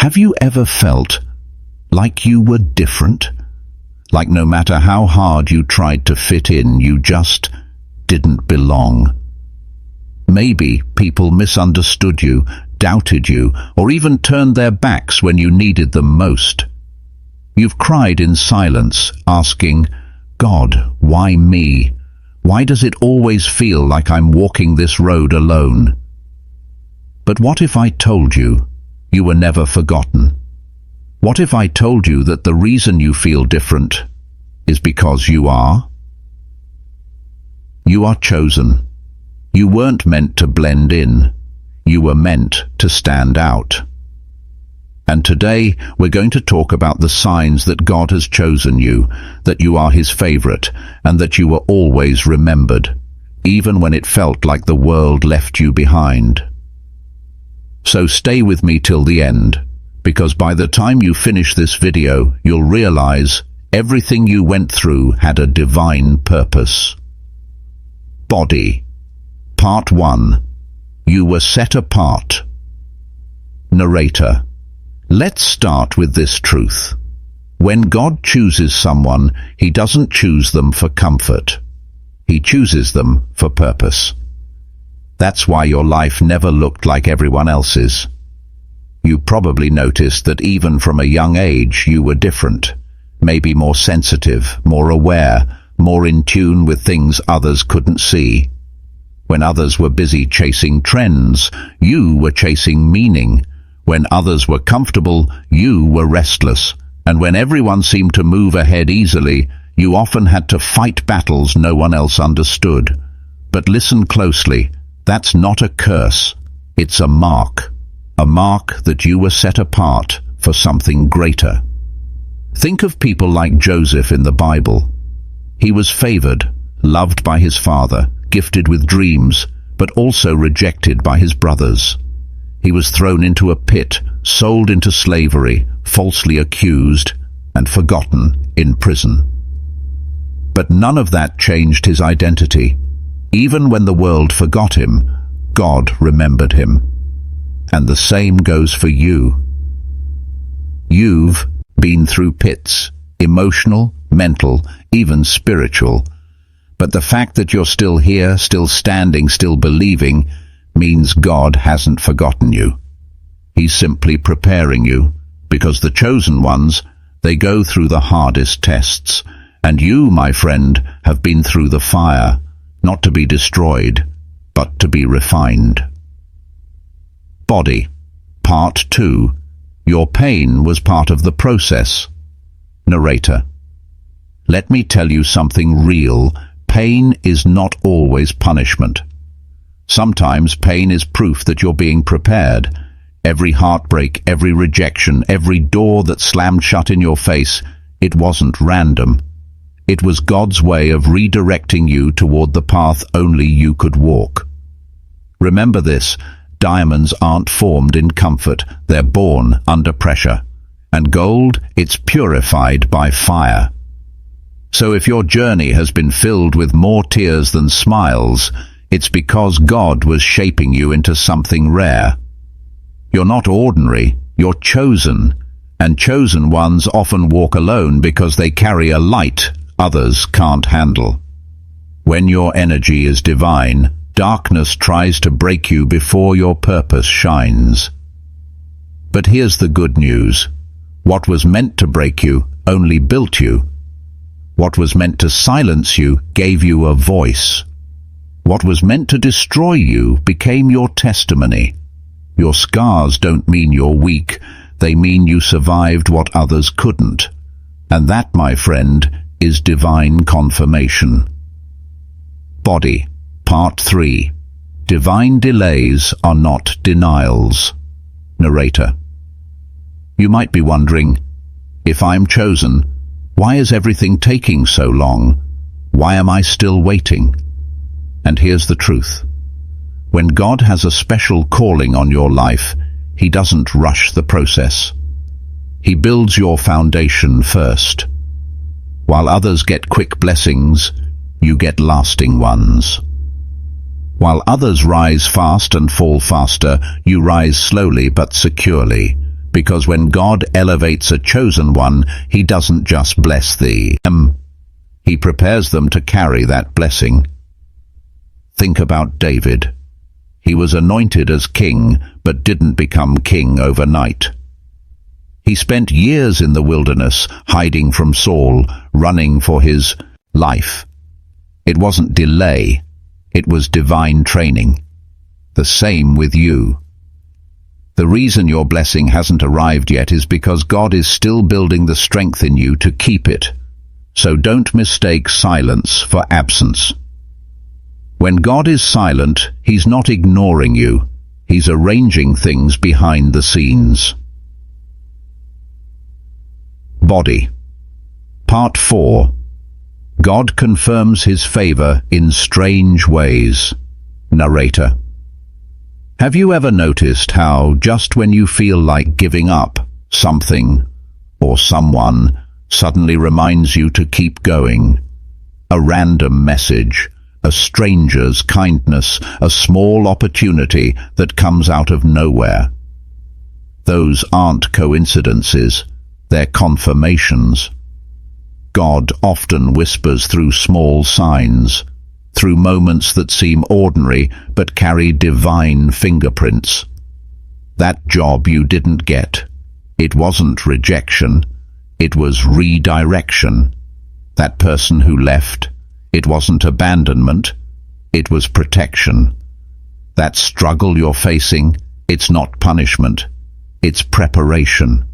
Have you ever felt like you were different? Like no matter how hard you tried to fit in, you just didn't belong? Maybe people misunderstood you, doubted you, or even turned their backs when you needed them most. You've cried in silence, asking, God, why me? Why does it always feel like I'm walking this road alone? But what if I told you you were never forgotten? What if I told you that the reason you feel different is because you are? You are chosen. You weren't meant to blend in. You were meant to stand out. And today we're going to talk about the signs that God has chosen you, that you are His favorite, and that you were always remembered, even when it felt like the world left you behind. So stay with me till the end, because by the time you finish this video, you'll realize everything you went through had a divine purpose. Body. Part 1. You were set apart. Narrator. Let's start with this truth. When God chooses someone, He doesn't choose them for comfort. He chooses them for purpose. That's why your life never looked like everyone else's. You probably noticed that even from a young age you were different, maybe more sensitive, more aware, more in tune with things others couldn't see. When others were busy chasing trends, you were chasing meaning. When others were comfortable, you were restless. And when everyone seemed to move ahead easily, you often had to fight battles no one else understood. But listen closely, that's not a curse. It's a mark that you were set apart for something greater. Think of people like Joseph in the Bible. He was favored, loved by his father, gifted with dreams, but also rejected by his brothers. He was thrown into a pit, sold into slavery, falsely accused, and forgotten in prison. But none of that changed his identity. Even when the world forgot him, God remembered him. And the same goes for you. You've been through pits, emotional, mental, even spiritual. But the fact that you're still here, still standing, still believing, means God hasn't forgotten you. He's simply preparing you, because the chosen ones, they go through the hardest tests. And you, my friend, have been through the fire, not to be destroyed, but to be refined. Body. Part 2. Your pain was part of the process. Narrator. Let me tell you something real. Pain is not always punishment. Sometimes pain is proof that you're being prepared. Every heartbreak, every rejection, every door that slammed shut in your face, it wasn't random. It was God's way of redirecting you toward the path only you could walk. Remember this, diamonds aren't formed in comfort, they're born under pressure. And gold, it's purified by fire. So if your journey has been filled with more tears than smiles, it's because God was shaping you into something rare. You're not ordinary, you're chosen, and chosen ones often walk alone because they carry a light others can't handle. When your energy is divine, darkness tries to break you before your purpose shines. But here's the good news. What was meant to break you only built you. What was meant to silence you gave you a voice. What was meant to destroy you became your testimony. Your scars don't mean you're weak, they mean you survived what others couldn't. And that, my friend, is divine confirmation. Body. Part 3. Divine delays are not denials. Narrator. You might be wondering, if I'm chosen, why is everything taking so long? Why am I still waiting? And here's the truth. When God has a special calling on your life, He doesn't rush the process. He builds your foundation first. While others get quick blessings, you get lasting ones. While others rise fast and fall faster, you rise slowly but securely. Because when God elevates a chosen one, he doesn't just bless them. He prepares them to carry that blessing. Think about David. He was anointed as king, but didn't become king overnight. He spent years in the wilderness, hiding from Saul, running for his life. It wasn't delay, it was divine training. The same with you. The reason your blessing hasn't arrived yet is because God is still building the strength in you to keep it. So don't mistake silence for absence. When God is silent, he's not ignoring you. He's arranging things behind the scenes. Body. Part 4. God confirms his favor in strange ways. Narrator. Have you ever noticed how, just when you feel like giving up, something or someone suddenly reminds you to keep going? A random message, a stranger's kindness, a small opportunity that comes out of nowhere. Those aren't coincidences, they're confirmations. God often whispers through small signs, through moments that seem ordinary but carry divine fingerprints. That job you didn't get, it wasn't rejection, it was redirection. That person who left, it wasn't abandonment, it was protection. That struggle you're facing, it's not punishment, it's preparation.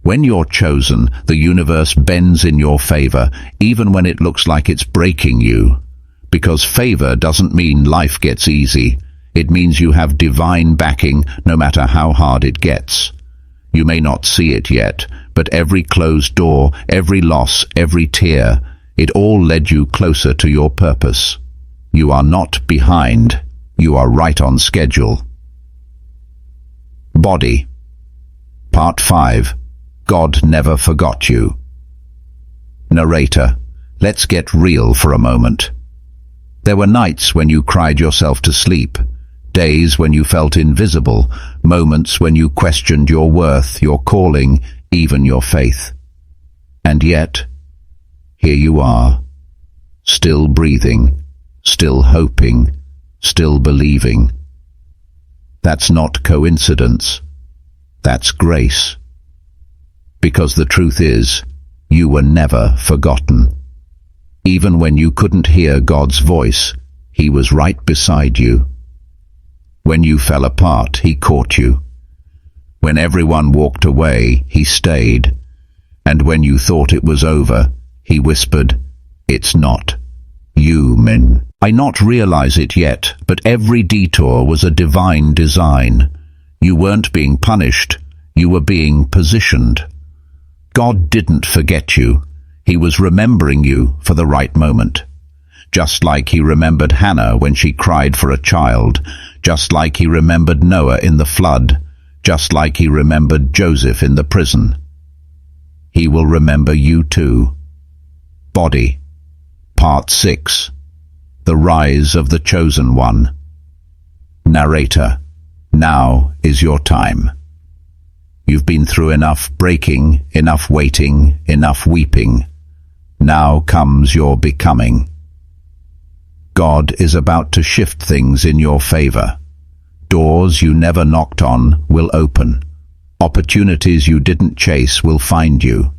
When you're chosen, the universe bends in your favor, even when it looks like it's breaking you. Because favor doesn't mean life gets easy. It means you have divine backing, no matter how hard it gets. You may not see it yet, but every closed door, every loss, every tear, it all led you closer to your purpose. You are not behind. You are right on schedule. Body. Part 5. God never forgot you. Narrator. Let's get real for a moment. There were nights when you cried yourself to sleep, days when you felt invisible, moments when you questioned your worth, your calling, even your faith. And yet, here you are, still breathing, still hoping, still believing. That's not coincidence. That's grace. Because the truth is, you were never forgotten. Even when you couldn't hear God's voice, he was right beside you. When you fell apart, he caught you. When everyone walked away, he stayed. And when you thought it was over, he whispered, "It's not. You, Min." I not realize it yet, but every detour was a divine design. You weren't being punished, you were being positioned. God didn't forget you. He was remembering you for the right moment. Just like he remembered Hannah when she cried for a child, just like he remembered Noah in the flood, just like he remembered Joseph in the prison. He will remember you too. Body. Part 6. The Rise of the Chosen One. Narrator. Now is your time. You've been through enough breaking, enough waiting, enough weeping. Now comes your becoming. God is about to shift things in your favor. Doors you never knocked on will open. Opportunities you didn't chase will find you.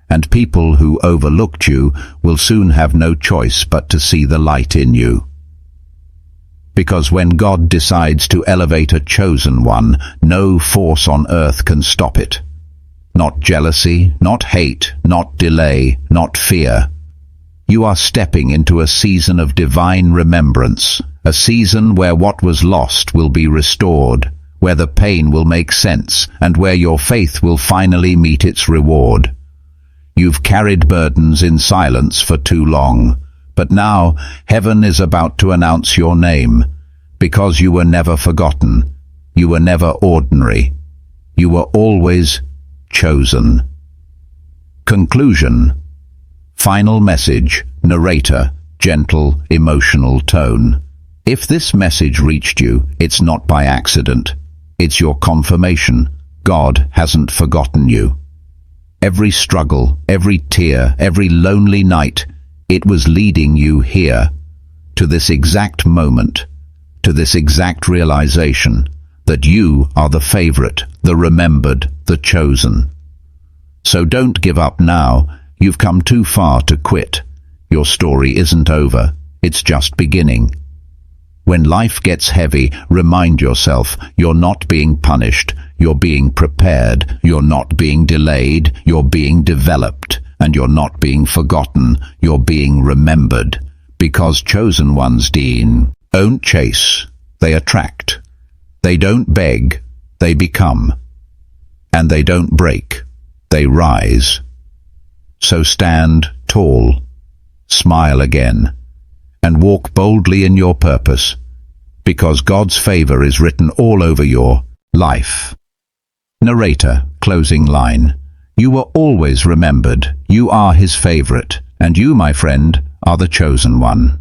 And people who overlooked you will soon have no choice but to see the light in you. Because when God decides to elevate a chosen one, no force on earth can stop it. Not jealousy, not hate, not delay, not fear. You are stepping into a season of divine remembrance, a season where what was lost will be restored, where the pain will make sense, and where your faith will finally meet its reward. You've carried burdens in silence for too long, but now heaven is about to announce your name, because you were never forgotten, you were never ordinary, you were always chosen. Conclusion. Final message. Narrator. Gentle, emotional tone. If this message reached you, it's not by accident. It's your confirmation. God hasn't forgotten you. Every struggle, every tear, every lonely night, it was leading you here, to this exact moment, to this exact realization that you are the favorite, the remembered, the chosen. So don't give up now. You've come too far to quit. Your story isn't over. It's just beginning. When life gets heavy, remind yourself you're not being punished, you're being prepared, you're not being delayed, you're being developed, and you're not being forgotten, you're being remembered. Because chosen ones, don't chase, they attract. They don't beg, they become. And they don't break, they rise. So stand tall, smile again, and walk boldly in your purpose, because God's favor is written all over your life. Narrator, closing line. You were always remembered. You are his favorite, and you, my friend, are the chosen one.